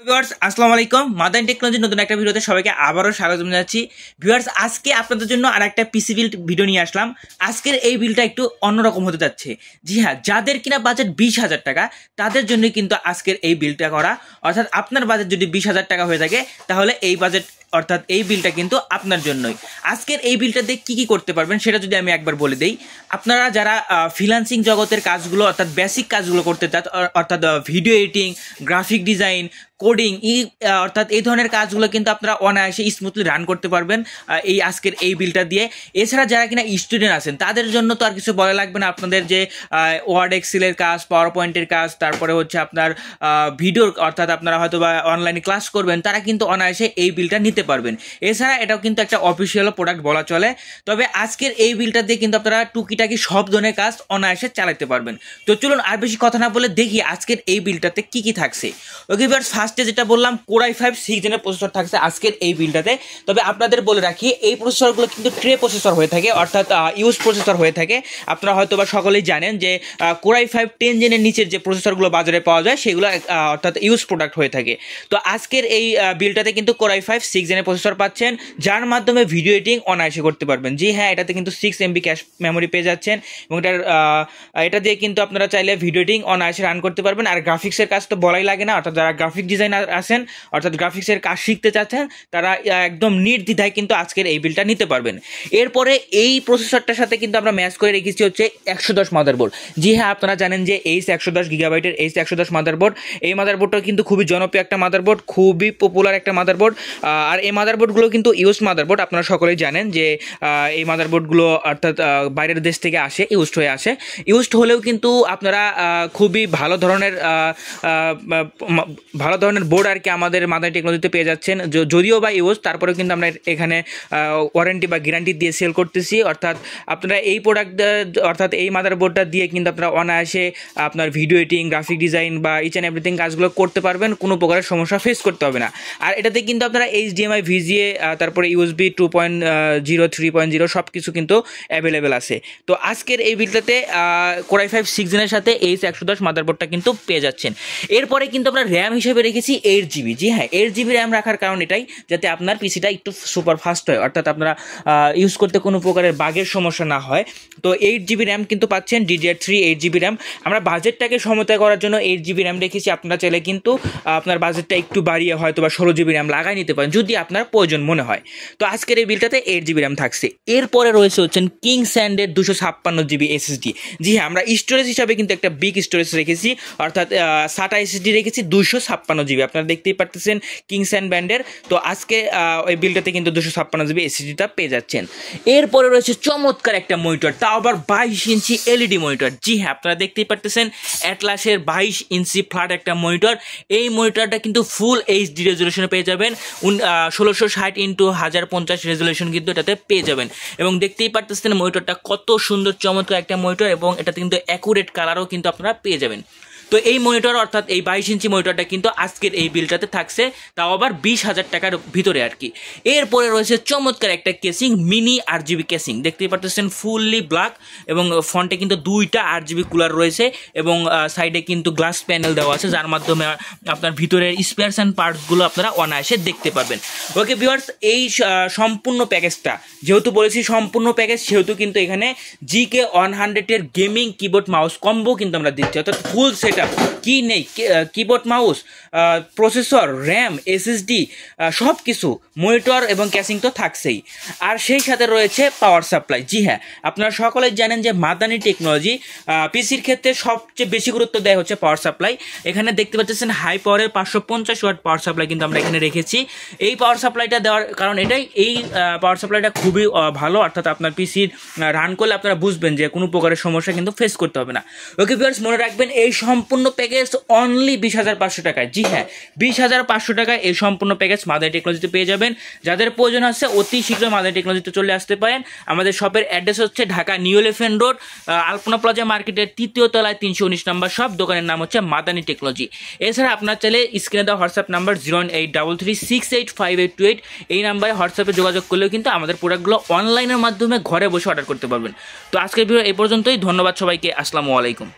Viewers আসসালামু আলাইকুম। মাদান technology নতুন একটা ভিডিওতে সবাইকে আবারও স্বাগত জানাচ্ছি। ভিউয়ার্স আজকে আপনাদের জন্য আরেকটা পিসি বিল্ড ভিডিও নিয়ে আসলাম। আজকের এই বিলটা একটু অন্যরকম হতে যাচ্ছে। জি হ্যাঁ, যাদের কিনা বাজেট 20,000 টাকা তাদের জন্য কিন্তু আজকের এই বিলটা করা। অর্থাৎ আপনার বাজেট যদি 20,000 টাকা হয়ে থাকে তাহলে এই বাজেট অর্থাৎ এই বিলটা কিন্তু আপনার জন্যই। আজকের এই বিলটা দিয়ে কী কী করতে পারবেন সেটা যদি আমি একবার বলে দিই। আপনারা যারা ফ্রিল্যান্সিং জগতের কাজগুলো অর্থাৎ বেসিক কাজগুলো করতে চান, অর্থাৎ video editing, graphic design, coding অর্থাৎ এই ধরনের কাজগুলো কিন্তু আপনারা অনায়াসে স্মুথলি রান করতে পারবেন এই আজকের এই বিলটা দিয়ে। এছাড়া যারা কিনা স্টুডেন্ট আছেন তাদের জন্য তো আর কিছু বলা লাগবে না। আপনাদের যে ওয়ার্ড এক্সেলের কাজ, পাওয়ার পয়েন্টের কাজ, তারপরে হচ্ছে আপনার ভিডিওর অর্থাৎ আপনারা হয়তো বা অনলাইনে ক্লাস করবেন, তারা কিন্তু অনায়াসে এই বিলটা নিতে পারবেন। এছাড়া এটাও কিন্তু একটা অফিসিয়াল প্রোডাক্ট বলা চলে। তবে আজকের এই বিলটা দিয়ে কিন্তু আপনারা টুকিটাকি সব ধরনের কাজ অনায়াসে চালাতে পারবেন। তো চলুন আর বেশি কথা না বলে দেখি আজকের এই বিলটাতে কি কি থাকছে। ওকে ভিউয়ার্স, ফার্স্টে যেটা বললাম Core i5 6 জেনের প্রসেসর থাকছে আজকের এই বিলটাতে। তবে আপনাদের বলে রাখি এই প্রসেসরগুলো কিন্তু ট্রে প্রসেসর হয়ে থাকে, অর্থাৎ ইউজ প্রসেসর হয়ে থাকে। আপনারা হয়তো বা সকলেই জানেন যে Core i5 10 জেনের নিচের যে প্রসেসরগুলো বাজারে পাওয়া যায় সেগুলো অর্থাৎ ইউজ প্রোডাক্ট হয়ে থাকে। তো আজকের এই বিলটাতে কিন্তু Core i5 6 জেনের প্রসেসর পাচ্ছেন, যার মাধ্যমে ভিডিও এডিটিং অনায়াসে করতে পারবেন। জি হ্যাঁ, এটাতে কিন্তু 6 MB ক্যাশ মেমোরি পেয়ে যাচ্ছেন এবং এটা দিয়ে কিন্তু আপনারা চাইলে ভিডিও এডিটিং অনায়াসে রান করতে পারবেন। আর গ্রাফিক্সের কাজ তো বলাই লাগে না, অর্থাৎ যারা গ্রাফিক ডিজাইনার আছেন অর্থাৎ গ্রাফিক্সের কাজ শিখতে চাচ্ছেন তারা একদম নির্দ্বিধায় কিন্তু আজকের এই বিলটা নিতে পারবেন। এরপরে এই প্রসেসরটার সাথে কিন্তু আমরা ম্যাচ করে রেখেছি হচ্ছে 110 মাদারবোর্ড। জি হ্যাঁ, আপনারা জানেন যে এইচ 110 গিগাবাইটের এইচ 110 মাদারবোর্ড, এই মাদারবোর্ডটা কিন্তু খুবই জনপ্রিয় একটা মাদারবোর্ড, খুবই পপুলার একটা মাদারবোর্ড। আর এই মাদারবোর্ডগুলো কিন্তু ইউজ মাদারবোর্ড। আপনারা সকলেই জানেন যে এই মাদারবোর্ডগুলো অর্থাৎ বাইরের দেশ থেকে আসে, ইউজড হয়ে আসে। ইউজড হলেও কিন্তু আপনারা খুবই ভালো ধরনের বোর্ড আর কি আমাদের মাদার টেকনোলজিতে পেয়ে যাচ্ছেন। যদিও বা ইউজ, তারপরেও কিন্তু আমরা এখানে ওয়ারেন্টি বা গ্যারান্টি দিয়ে সেল করতেছি। অর্থাৎ আপনারা এই প্রোডাক্ট অর্থাৎ এই মাদারবোর্ডটা দিয়ে কিন্তু আপনারা অনায়াসে আপনার ভিডিও এডিটিং, গ্রাফিক ডিজাইন বা ইচ অ্যান্ড এভরিথিং কাজগুলো করতে পারবেন, কোনো প্রকারের সমস্যা ফেস করতে হবে না। আর এটাতে কিন্তু আপনারা HDMI, VGA, তারপরে USB 2.0, 3.0 সব কিছু কিন্তু অ্যাভেলেবেল আছে। তো আজকের এই বিলটাতে Core i5 6 জেনের সাথে এইচ 110 মাদারবোর্ডটা কিন্তু পেয়ে যাচ্ছেন। এরপরে কিন্তু আমরা র্যাম হিসেবে রেখেছি 8GB। জি হ্যাঁ, 8GB র্যাম রাখার কারণ এটাই যাতে আপনার পিসিটা একটু সুপার ফাস্ট হয়, অর্থাৎ আপনারা ইউজ করতে কোনো প্রকারের বাগের সমস্যা না হয়। তো 8GB র্যাম কিন্তু পাচ্ছেন, DDR3 8GB র্যাম। আমরা বাজেটটাকে সমতায় করার জন্য 8GB র্যাম রেখেছি। আপনারা চাইলে কিন্তু আপনার বাজেটটা একটু বাড়িয়ে হয়তো বা 16GB র্যাম লাগাই নিতে পারেন যদি আপনার প্রয়োজন মনে হয়। তো আজকের এই বিলটাতে 8GB র্যাম থাকছে। এরপরে রয়েছে হচ্ছেন কিংস্যান্ডের 256GB SSD। জি হ্যাঁ, আমরা স্টোরেজ হিসাবে কিন্তু একটা বিগ স্টোরেজ রেখেছি, অর্থাৎ SATA SSD রেখেছি 256GB। আপনারা দেখতেই পারতেছেন কিংস্যান্ড ব্র্যান্ডের। তো আজকে ওই বিলটাতে কিন্তু 256GB SSDটা পেয়ে যাচ্ছেন। এরপরে রয়েছে চমৎকার একটা মনিটর, তাও আবার 22 ইঞ্চি LED মনিটর। জি হ্যাঁ, আপনারা দেখতেই পারতেছেন অ্যাটলাসের 22 ইঞ্চি ফ্ল্যাট একটা মনিটর। এই মনিটরটা কিন্তু ফুল HD রেজলিউশনে পেয়ে যাবেন, 1660x1050 রেজলিউশন কিন্তু এটাতে পেয়ে যাবেন। এবং দেখতেই পারতেছেন মনিটরটা কত সুন্দর চমৎকার একটা মনিটর, এবং এটাতে কিন্তু অ্যাকুরেট কালারও কিন্তু আপনারা পেয়ে যাবেন। তো এই মনিটর অর্থাৎ এই 22 ইঞ্চি মনিটরটা কিন্তু আজকের এই বিলটাতে থাকছে, তাও আবার 20,000 টাকার ভিতরে আর কি। এরপরে রয়েছে চমৎকার একটা কেসিং, মিনি RGB কেসিং। দেখতেই পাচ্ছেন ফুললি ব্ল্যাক, এবং ফ্রন্টে কিন্তু 2টা RGB কুলার রয়েছে, এবং সাইডে কিন্তু গ্লাস প্যানেল দেওয়া আছে, যার মাধ্যমে আপনার ভিতরের স্পেয়ারস অ্যান্ড পার্টসগুলো আপনারা অনায়াসে দেখতে পারবেন। ওকে ভিউয়ার্স, এই সম্পূর্ণ প্যাকেজটা যেহেতু বলেছি সম্পূর্ণ প্যাকেজ, সেহেতু কিন্তু এখানে GK100 এর গেমিং কিবোর্ড মাউস কম্বো কিন্তু আমরা দিচ্ছি, অর্থাৎ ফুল সেট কি নেই, keyboard mouse, processor, RAM, SSD সব কিছু, মনিটর এবং ক্যাসিং তো থাকছেই। আর সেই সাথে রয়েছে পাওয়ার সাপ্লাই। জি হ্যাঁ, আপনারা সকলেই জানেন যে মাদানি টেকনোলজি পিসির ক্ষেত্রে সবচেয়ে বেশি গুরুত্ব দেয় হচ্ছে পাওয়ার সাপ্লাই। এখানে দেখতে পাচ্ছেন হাই পাওয়ারের 550 ওয়াট পাওয়ার সাপ্লাই কিন্তু আমরা এখানে রেখেছি। এই পাওয়ার সাপ্লাইটা দেওয়ার কারণ এটাই, এই পাওয়ার সাপ্লাইটা খুবই ভালো, অর্থাৎ আপনার পিসির রান করলে আপনারা বুঝবেন যে কোনো প্রকারের সমস্যা কিন্তু ফেস করতে হবে না। ওকে ভিউয়ার্স, মনে রাখবেন এই সম্পূর্ণ প্যাকেজ অনলি 20,500 টাকায়। জি হ্যাঁ, 20,500 টাকায় এই সম্পূর্ণ প্যাকেজ মাদার টেকনোলজিতে পেয়ে যাবেন। যাদের প্রয়োজন আছে অতি শীঘ্র মাদার টেকনোলজিতে চলে আসতে পারেন। আমাদের শপের অ্যাড্রেস হচ্ছে ঢাকা নিউ এলিফ্যান্ট রোড, আলপনা প্লাজা মার্কেটের 3য় তলায় 319 নম্বর শপ। দোকানের নাম হচ্ছে মাদানি টেকনোলজি। এছাড়া আপনার চাইলে স্ক্রিনে দেওয়া হোয়াটসঅ্যাপ নাম্বার 01833685828 এই নাম্বারে হোয়াটসঅ্যাপে যোগাযোগ করলেও কিন্তু আমাদের প্রোডাক্টগুলো অনলাইনের মাধ্যমে ঘরে বসে অর্ডার করতে পারবেন। তো আজকের ভিডিও এই পর্যন্তই। ধন্যবাদ সবাইকে। আসসালামু আলাইকুম।